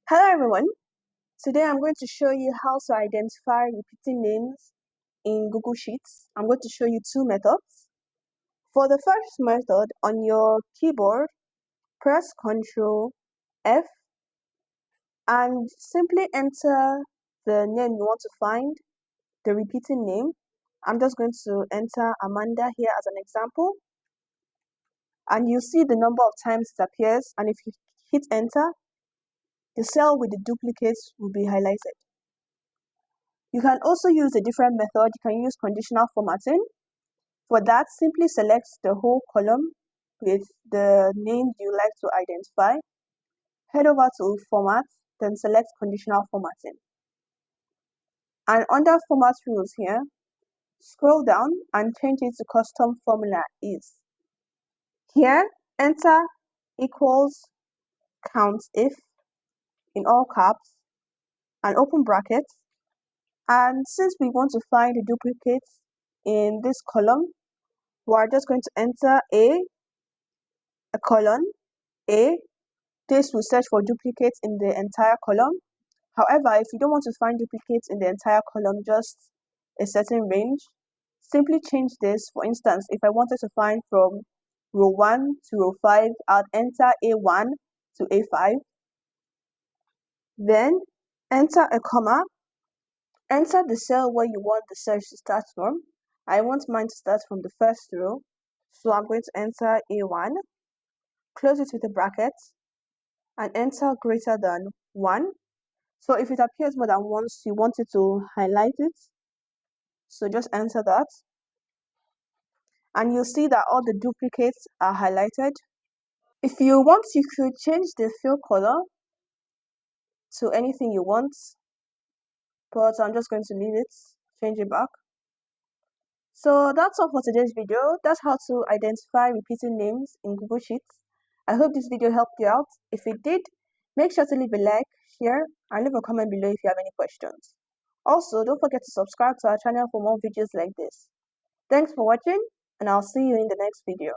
Hello everyone, today I'm going to show you how to identify repeating names in Google Sheets. I'm going to show you two methods. For the first method, on your keyboard, press Ctrl F and simply enter the name you want to find, the repeating name. I'm just going to enter Amanda here as an example. And you see the number of times it appears, and if you hit enter, the cell with the duplicates will be highlighted. You can also use a different method. You can use conditional formatting. For that, simply select the whole column with the name you like to identify. Head over to Format, then select Conditional Formatting. And under Format Rules here, scroll down and change it to Custom Formula Is. Here, enter equals count if in all caps and open brackets. And since we want to find the duplicates in this column, we're just going to enter a colon, A. This will search for duplicates in the entire column. However, if you don't want to find duplicates in the entire column, just a certain range, simply change this. For instance, if I wanted to find from row 1 to row 5, I'll enter A1 to A5. Then enter a comma. Enter the cell where you want the search to start from. I want mine to start from the first row. So I'm going to enter A1, close it with a bracket, and enter greater than 1. So if it appears more than once, you want it to highlight it. So just enter that. And you'll see that all the duplicates are highlighted. If you want, you could change the fill color to anything you want, but I'm just going to leave it, change it back. So that's all for today's video. That's how to identify repeating names in Google Sheets. I hope this video helped you out. If it did, make sure to leave a like, share, and leave a comment below if you have any questions. Also, don't forget to subscribe to our channel for more videos like this. Thanks for watching, and I'll see you in the next video.